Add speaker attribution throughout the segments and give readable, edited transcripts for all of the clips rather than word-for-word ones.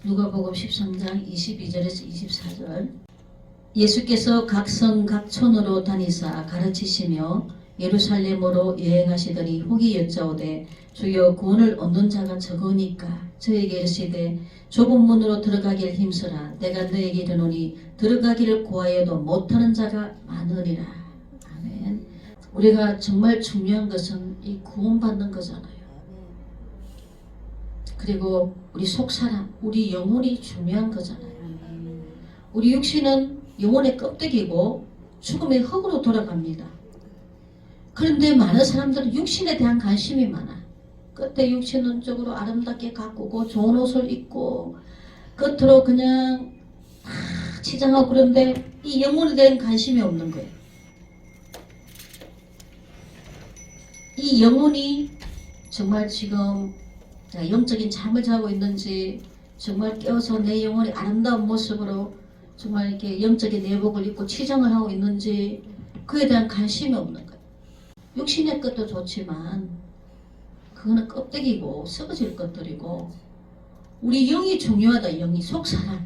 Speaker 1: 누가복음 13장 22절에서 24절. 예수께서 각 성 각촌으로 다니사 가르치시며 예루살렘으로 여행하시더니 혹이 여짜오되 주여 구원을 얻는 자가 적으니까 저에게 이르시되 좁은 문으로 들어가길 힘쓰라. 내가 너에게 이르노니 들어가기를 구하여도 못하는 자가 많으리라. 아멘. 우리가 정말 중요한 것은 이 구원받는 거잖아요. 그리고 우리 속사람, 우리 영혼이 중요한 거잖아요. 우리 육신은 영혼의 껍데기고 죽음의 흙으로 돌아갑니다. 그런데 많은 사람들은 육신에 대한 관심이 많아. 끝에 육신은 쪽으로 아름답게 가꾸고 좋은 옷을 입고 겉으로 그냥 치장하고 그런데 이 영혼에 대한 관심이 없는 거예요. 이 영혼이 정말 지금 영적인 잠을 자고 있는지 정말 깨어서 내 영혼의 아름다운 모습으로 정말 이렇게 영적인 내복을 입고 치장을 하고 있는지 그에 대한 관심이 없는 거예요. 육신의 것도 좋지만 그거는 껍데기고 썩어질 것들이고 우리 영이 중요하다. 영이 속사람.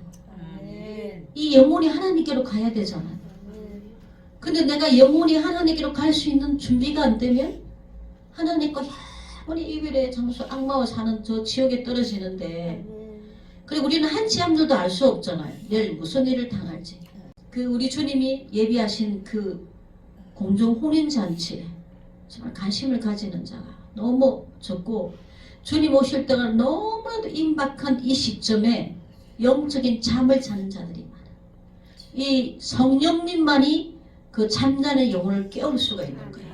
Speaker 1: 이 영혼이 하나님께로 가야 되잖아요. 근데 내가 영혼이 하나님께로 갈 수 있는 준비가 안 되면 하나님과 우리 이별의 장수 악마와 사는 저 지옥에 떨어지는데 그리고 우리는 한치 앞줄도 알 수 없잖아요. 내일 무슨 일을 당할지. 그 우리 주님이 예비하신 그 공중 혼인잔치에 정말 관심을 가지는 자가 너무 적고 주님 오실 때가 너무나도 임박한 이 시점에 영적인 잠을 자는 자들이 많아요. 이 성령님만이 그 잠자는 영혼을 깨울 수가 있는 거예요.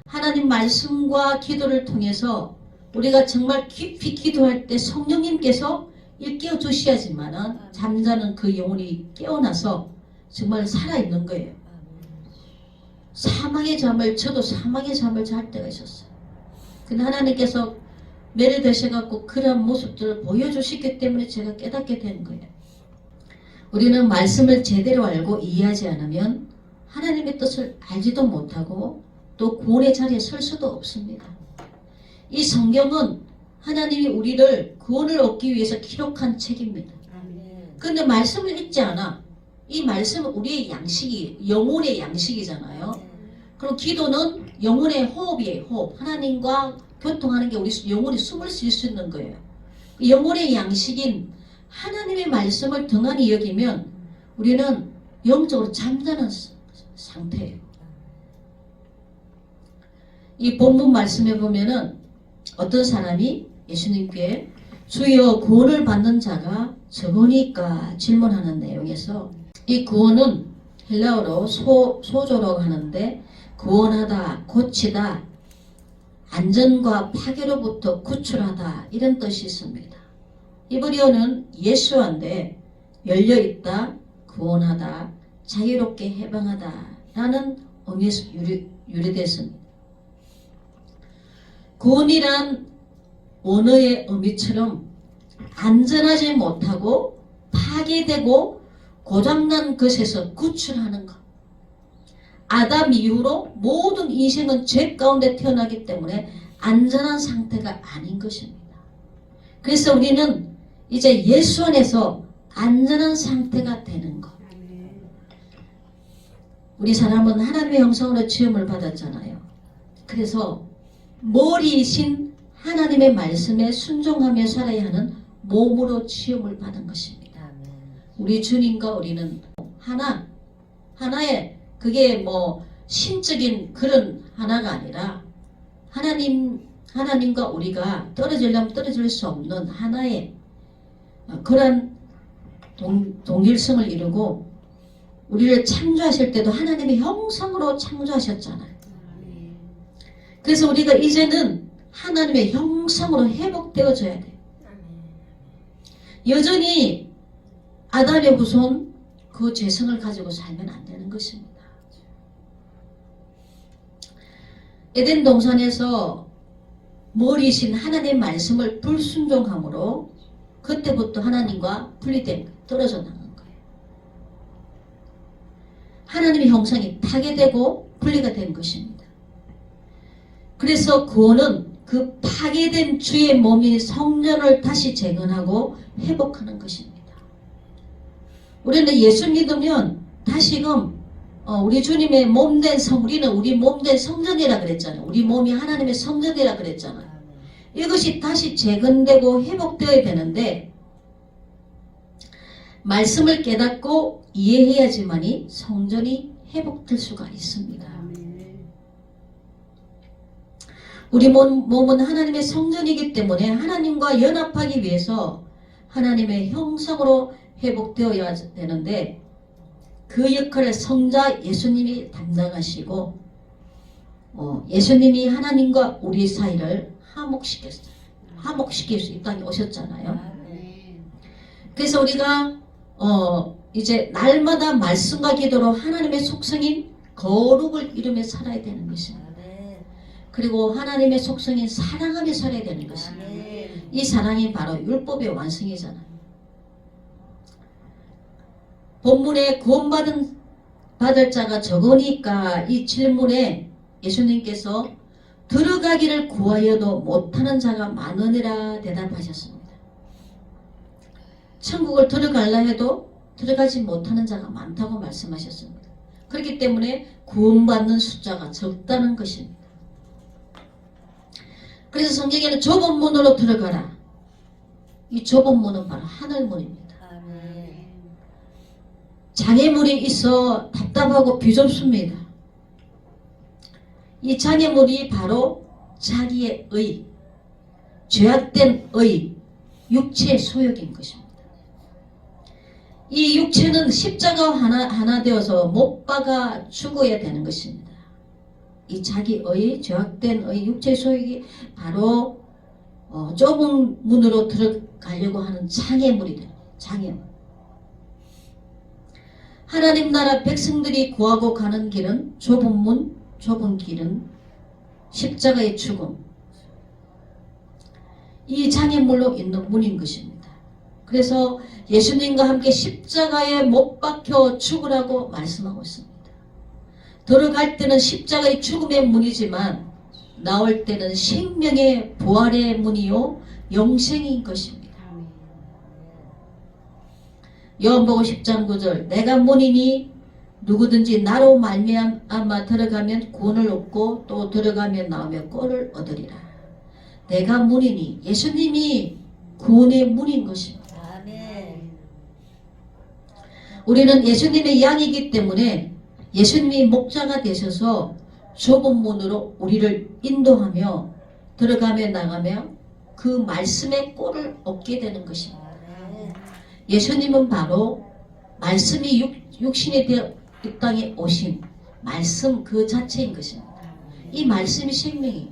Speaker 1: 하나님 말씀과 기도를 통해서 우리가 정말 깊이 기도할 때 성령님께서 일깨워 주셔야지만은 잠자는 그 영혼이 깨어나서 정말 살아있는 거예요. 사망의 잠을 저도 사망의 잠을 잘 때가 있었어요. 근데 하나님께서 매료되셔갖고 그런 모습들을 보여주시기 때문에 제가 깨닫게 된 거예요. 우리는 말씀을 제대로 알고 이해하지 않으면 하나님의 뜻을 알지도 못하고 또 구원의 자리에 설 수도 없습니다. 이 성경은 하나님이 우리를 구원을 얻기 위해서 기록한 책입니다. 그런데 말씀을 읽지 않아. 이 말씀은 우리의 양식이 영혼의 양식이잖아요. 그리고 기도는 영혼의 호흡이에요. 호흡. 하나님과 교통하는 게 우리 영혼이 숨을 쉴 수 있는 거예요. 영혼의 양식인 하나님의 말씀을 등한히 여기면 우리는 영적으로 잠자는 상태예요. 이 본문 말씀에 보면은 어떤 사람이 예수님께 주여 구원을 받는 자가 적으니까 질문하는 내용에서 이 구원은 헬라어로 소조라고 하는데 구원하다, 고치다, 안전과 파괴로부터 구출하다 이런 뜻이 있습니다. 이브리어는 예수한데 열려있다, 구원하다, 자유롭게 해방하다 라는 의미에서 유래됐습니다. 구원이란 원어의 의미처럼 안전하지 못하고 파괴되고 고장난 것에서 구출하는 것. 아담 이후로 모든 인생은 죄 가운데 태어나기 때문에 안전한 상태가 아닌 것입니다. 그래서 우리는 이제 예수 안에서 안전한 상태가 되는 것. 우리 사람은 하나님의 형상으로 지음을 받았잖아요. 그래서 머리이신 하나님의 말씀에 순종하며 살아야 하는 몸으로 지음을 받은 것입니다. 우리 주님과 우리는 하나의 그게 뭐 신적인 그런 하나가 아니라 하나님과 우리가 떨어지려면 떨어질 수 없는 하나의 그런 동일성을 이루고 우리를 창조하실 때도 하나님의 형상으로 창조하셨잖아요. 그래서 우리가 이제는 하나님의 형상으로 회복되어져야 돼요. 여전히 아담의 후손 그 죄성을 가지고 살면 안 되는 것입니다. 에덴 동산에서 머리신 하나님의 말씀을 불순종함으로 그때부터 하나님과 분리된 떨어져 나간 거예요. 하나님의 형상이 파괴되고 분리가 된 것입니다. 그래서 구원은 그 파괴된 주의 몸이 성전을 다시 재건하고 회복하는 것입니다. 우리는 예수 믿으면 다시금 우리 주님의 몸된 우리는 우리 몸된 성전이라 그랬잖아요. 우리 몸이 하나님의 성전이라 그랬잖아요. 이것이 다시 재건되고 회복되어야 되는데 말씀을 깨닫고 이해해야지만이 성전이 회복될 수가 있습니다. 우리 몸은 하나님의 성전이기 때문에 하나님과 연합하기 위해서 하나님의 형상으로 회복되어야 되는데 그 역할을 성자 예수님이 담당하시고 예수님이 하나님과 우리 사이를 화목시켰어요. 화목시킬 수 이 땅에 오셨잖아요. 그래서 우리가 이제 날마다 말씀과 기도로 하나님의 속성인 거룩을 이루며 살아야 되는 것입니다. 그리고 하나님의 속성인 사랑하며 살아야 되는 것입니다. 이 사랑이 바로 율법의 완성이잖아요. 본문에 구원받을 자가 적으니까 이 질문에 예수님께서 들어가기를 구하여도 못하는 자가 많으니라 대답하셨습니다. 천국을 들어가려 해도 들어가지 못하는 자가 많다고 말씀하셨습니다. 그렇기 때문에 구원받는 숫자가 적다는 것입니다. 그래서 성경에는 좁은 문으로 들어가라. 이 좁은 문은 바로 하늘문입니다. 장애물이 있어 답답하고 비좁습니다. 이 장애물이 바로 자기의 의, 죄악된 의, 육체의 소욕인 것입니다. 이 육체는 십자가 하나 되어서 못 박아 죽어야 되는 것입니다. 이 자기의 죄악된 의, 육체의 소욕이 바로 좁은 문으로 들어가려고 하는 장애물이다. 장애물. 하나님 나라 백성들이 구하고 가는 길은 좁은 문, 좁은 길은 십자가의 죽음. 이 장애물로 있는 문인 것입니다. 그래서 예수님과 함께 십자가에 못 박혀 죽으라고 말씀하고 있습니다. 들어갈 때는 십자가의 죽음의 문이지만 나올 때는 생명의 부활의 문이요 영생인 것입니다. 요한복음 10장 9절 내가 문이니 누구든지 나로 말미암아 들어가면 구원을 얻고 또 들어가면 나오며 꼴을 얻으리라. 내가 문이니 예수님이 구원의 문인 것입니다. 우리는 예수님의 양이기 때문에 예수님이 목자가 되셔서 좁은 문으로 우리를 인도하며 들어가며 나가며 그 말씀의 꼴을 얻게 되는 것입니다. 예수님은 바로 말씀이 육신이 되어 이 땅에 오신 말씀 그 자체인 것입니다. 이 말씀이 생명이에요.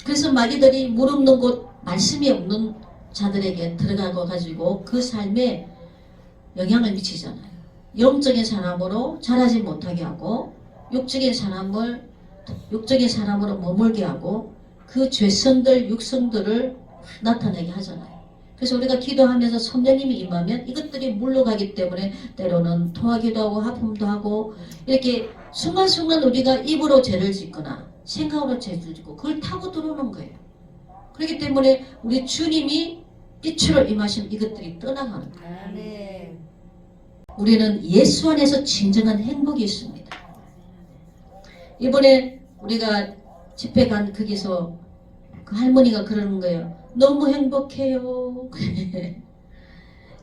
Speaker 1: 그래서 마귀들이 물 없는 곳, 말씀이 없는 자들에게 들어가고 가지고 그 삶에 영향을 미치잖아요. 영적인 사람으로 자라지 못하게 하고 육적인 사람으로 머물게 하고 그 죄성들, 육성들을 나타내게 하잖아요. 그래서 우리가 기도하면서 성령님이 임하면 이것들이 물러가기 때문에 때로는 토하기도 하고 하품도 하고 이렇게 순간순간 우리가 입으로 죄를 짓거나 생각으로 죄를 짓고 그걸 타고 들어오는 거예요. 그렇기 때문에 우리 주님이 빛으로 임하시면 이것들이 떠나가는 거예요.
Speaker 2: 아멘.
Speaker 1: 우리는 예수 안에서 진정한 행복이 있습니다. 이번에 우리가 집회 간 거기서 그 할머니가 그러는 거예요. 너무 행복해요.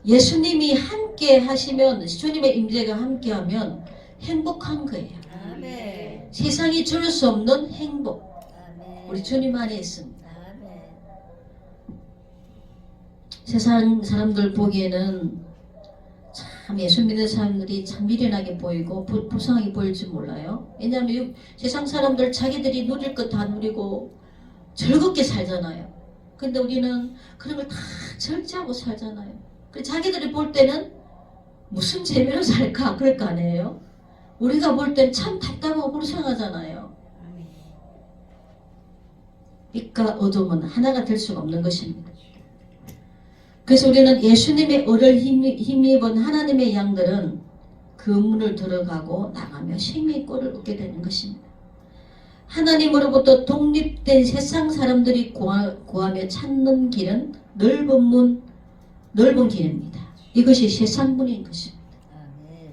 Speaker 1: 예수님이 함께 하시면, 주님의 임재가 함께 하면 행복한 거예요.
Speaker 2: 아멘.
Speaker 1: 세상이 줄 수 없는 행복.
Speaker 2: 아멘.
Speaker 1: 우리 주님 안에 있습니다.
Speaker 2: 아멘.
Speaker 1: 세상 사람들 보기에는 참 예수 믿는 사람들이 참 미련하게 보이고 불쌍하게 보일지 몰라요. 왜냐하면 세상 사람들 자기들이 누릴 것 다 누리고 즐겁게 살잖아요. 근데 우리는 그런 걸 다 절제하고 살잖아요. 자기들이 볼 때는 무슨 재미로 살까 그럴 거 아니에요. 우리가 볼 땐 참 답답하고 불쌍하잖아요. 빛과 어둠은 하나가 될 수가 없는 것입니다. 그래서 우리는 예수님의 의를 힘입은 하나님의 양들은 그 문을 들어가고 나가며 생명의 꼴을 얻게 되는 것입니다. 하나님으로부터 독립된 세상 사람들이 구하며 찾는 길은 넓은 길입니다. 이것이 세상 문인 것입니다.
Speaker 2: 아멘.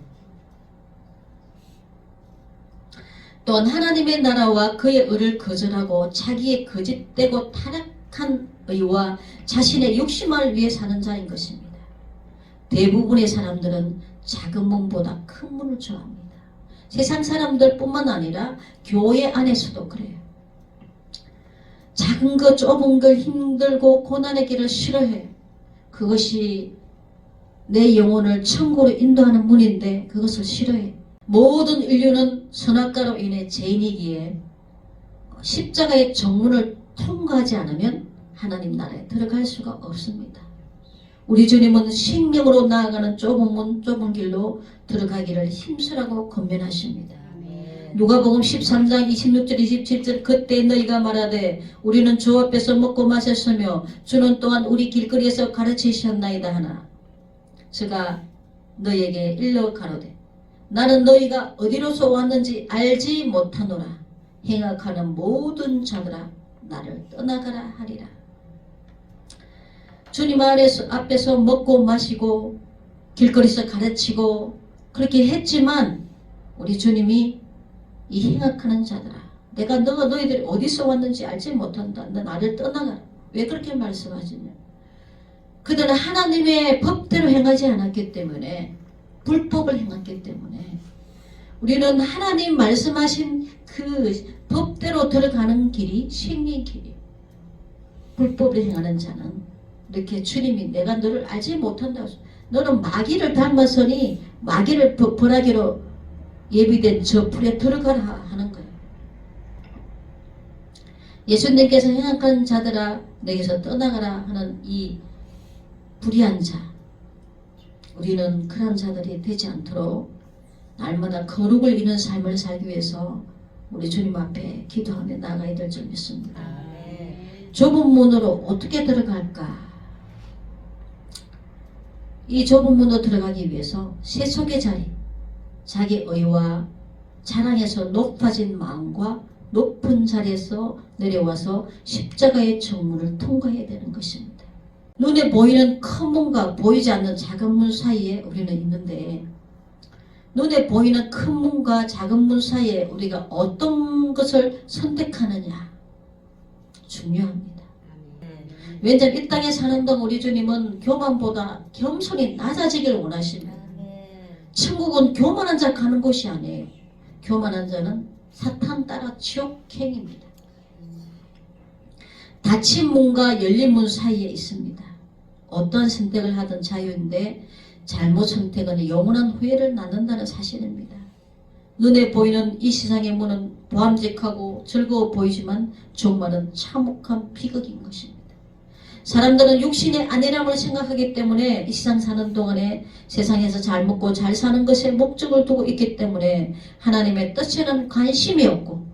Speaker 1: 또한 하나님의 나라와 그의 의를 거절하고 자기의 거짓되고 타락한 의와 자신의 욕심을 위해 사는 자인 것입니다. 대부분의 사람들은 작은 문보다 큰 문을 좋아합니다. 세상 사람들뿐만 아니라 교회 안에서도 그래요. 작은 것, 좁은 걸, 힘들고 고난의 길을 싫어해요. 그것이 내 영혼을 천국으로 인도하는 문인데 그것을 싫어해요. 모든 인류는 선악과로 인해 죄인이기에 십자가의 정문을 통과하지 않으면 하나님 나라에 들어갈 수가 없습니다. 우리 주님은 생명으로 나아가는 좁은 문, 좁은 길로 들어가기를 힘쓰라고 권면하십니다. 누가복음 13장 26절 27절 그때 너희가 말하되 우리는 주 앞에서 먹고 마셨으며 주는 또한 우리 길거리에서 가르치셨나이다 하나 저가 너희에게 일러 가로되 나는 너희가 어디로서 왔는지 알지 못하노라. 행악하는 모든 자들아 나를 떠나가라 하리라. 주님 앞에서 먹고 마시고 길거리에서 가르치고 그렇게 했지만 우리 주님이 이 행악하는 자들아 내가 너희들이 어디서 왔는지 알지 못한다. 너 나를 떠나가라. 왜 그렇게 말씀하시냐. 그들은 하나님의 법대로 행하지 않았기 때문에 불법을 행했기 때문에 우리는 하나님 말씀하신 그 법대로 들어가는 길이 생명의 길이에요. 불법을 행하는 자는 이렇게 주님이 내가 너를 알지 못한다고 너는 마귀를 닮았으니 마귀를 벌하기로 예비된 저 불에 들어가라 하는 거예요. 예수님께서 행악한 자들아 내게서 떠나가라 하는 이 불의한 자 우리는 그런 자들이 되지 않도록 날마다 거룩을 이루는 삶을 살기 위해서 우리 주님 앞에 기도하며 나가야 될 줄 믿습니다. 좁은 문으로 어떻게 들어갈까? 이 좁은 문으로 들어가기 위해서 세속의 자리, 자기 의와 자랑에서 높아진 마음과 높은 자리에서 내려와서 십자가의 정문을 통과해야 되는 것입니다. 눈에 보이는 큰 문과 보이지 않는 작은 문 사이에 우리는 있는데 눈에 보이는 큰 문과 작은 문 사이에 우리가 어떤 것을 선택하느냐 중요합니다. 왜냐하면 이 땅에 사는 동안 우리 주님은 교만보다 겸손이 낮아지기를 원하십니다. 천국은 교만한 자 가는 곳이 아니에요. 교만한 자는 사탄 따라 지옥행입니다. 닫힌 문과 열린 문 사이에 있습니다. 어떤 선택을 하든 자유인데 잘못 선택은 영원한 후회를 낳는다는 사실입니다. 눈에 보이는 이 세상의 문은 보암직하고 즐거워 보이지만 종말은 참혹한 비극인 것입니다. 사람들은 육신의 안일함을 생각하기 때문에 이 세상 사는 동안에 세상에서 잘 먹고 잘 사는 것에 목적을 두고 있기 때문에 하나님의 뜻에는 관심이 없고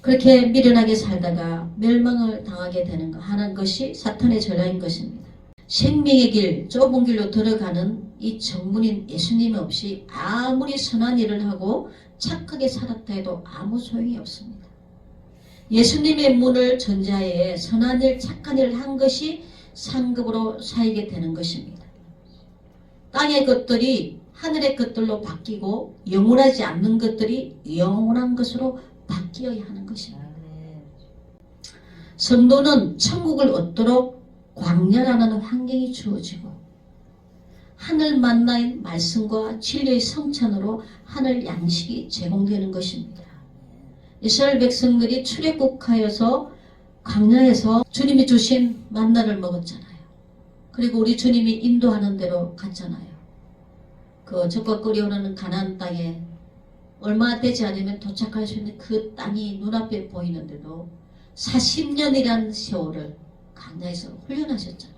Speaker 1: 그렇게 미련하게 살다가 멸망을 당하게 하는 것이 사탄의 전략인 것입니다. 생명의 길, 좁은 길로 들어가는 이 정문인 예수님 없이 아무리 선한 일을 하고 착하게 살았다 해도 아무 소용이 없습니다. 예수님의 문을 전제하에 선한 일, 착한 일을 한 것이 상급으로 쌓이게 되는 것입니다. 땅의 것들이 하늘의 것들로 바뀌고 영원하지 않는 것들이 영원한 것으로 바뀌어야 하는 것입니다. 성도는 천국을 얻도록 광야라는 환경이 주어지고 하늘 만나인 말씀과 진리의 성찬으로 하늘 양식이 제공되는 것입니다. 이스라엘 백성들이 출애굽하여서 광야에서 주님이 주신 만나를 먹었잖아요. 그리고 우리 주님이 인도하는 대로 갔잖아요. 그 적과 끓여오르는 가나안 땅에 얼마 되지 않으면 도착할 수 있는 그 땅이 눈앞에 보이는데도 40년이란 세월을 광야에서 훈련하셨잖아요.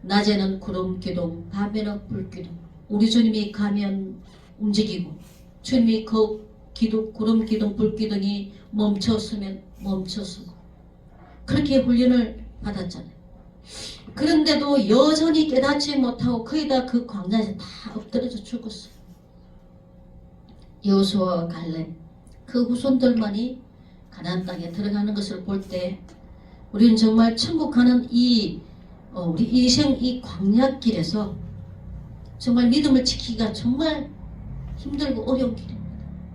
Speaker 1: 낮에는 구름 기둥, 밤에는 불 기둥. 우리 주님이 가면 움직이고 주님이 그 구름 기둥, 불 기둥이 멈췄으면 멈췄고 그렇게 훈련을 받았잖아요. 그런데도 여전히 깨닫지 못하고 거의 다 그 광야에서 다 엎드려져 죽었어요. 여호수아와 갈렙 그 후손들만이 가나안 땅에 들어가는 것을 볼 때 우리는 정말 천국 가는 우리 인생 이 광야길에서 정말 믿음을 지키기가 정말 힘들고 어려운 길입니다.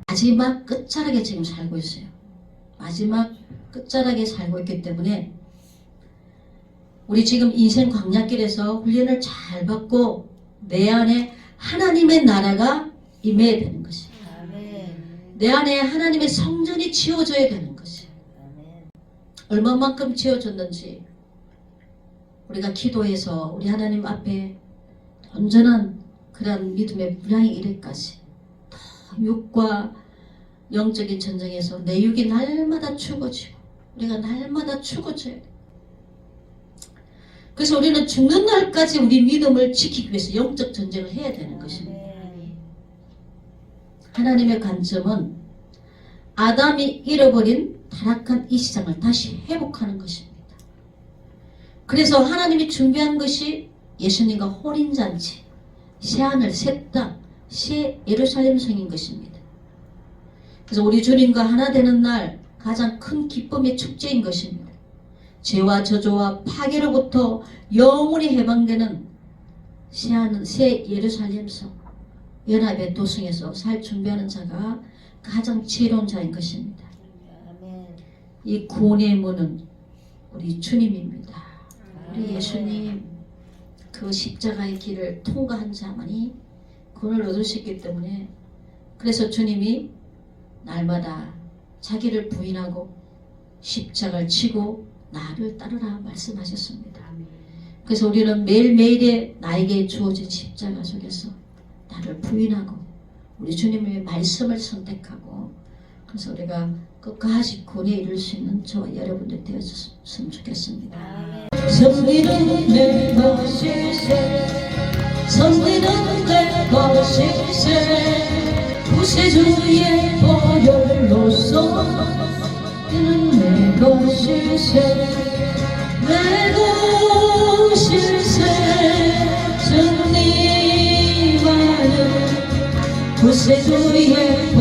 Speaker 1: 마지막 끝자락에 지금 살고 있어요. 마지막 끝자락에 살고 있기 때문에 우리 지금 인생 광야길에서 훈련을 잘 받고 내 안에 하나님의 나라가 임해야 되는 것이에요. 내 안에 하나님의 성전이 지어져야 되는 것이에요. 얼마만큼 지어졌는지 우리가 기도해서 우리 하나님 앞에 온전한 그런 믿음의 분량이 이르기까지 더 육과 영적인 전쟁에서 내 육이 날마다 죽어지고 우리가 날마다 죽어져야 돼. 그래서 우리는 죽는 날까지 우리 믿음을 지키기 위해서 영적 전쟁을 해야 되는 것입니다. 하나님의 관점은 아담이 잃어버린 타락한 이 세상을 다시 회복하는 것입니다. 그래서 하나님이 준비한 것이 예수님과 혼인잔치, 새하늘, 새 땅, 새 예루살렘 성인 것입니다. 그래서 우리 주님과 하나 되는 날 가장 큰 기쁨의 축제인 것입니다. 죄와 저주와 파괴로부터 영원히 해방되는 새하늘, 새 예루살렘 성, 연합의 도성에서 살 준비하는 자가 가장 지혜로운 자인 것입니다. 이 구원의 문은 우리 주님입니다. 우리 예수님 그 십자가의 길을 통과한 자만이 구원을 얻을 수 있기 때문에 그래서 주님이 날마다 자기를 부인하고 십자가를 치고 나를 따르라 말씀하셨습니다. 그래서 우리는 매일매일의 나에게 주어진 십자가 속에서 나를 부인하고 우리 주님의 말씀을 선택하고 그래서 우리가 끝까지 구원에 이룰 수 있는 저와 여러분들 되었으면 좋겠습니다. 선비는 내 것일세 선비는 내 것일세 구세주의 보혈로서 이는 내 것일세 내 것일세 승리하여 구세주의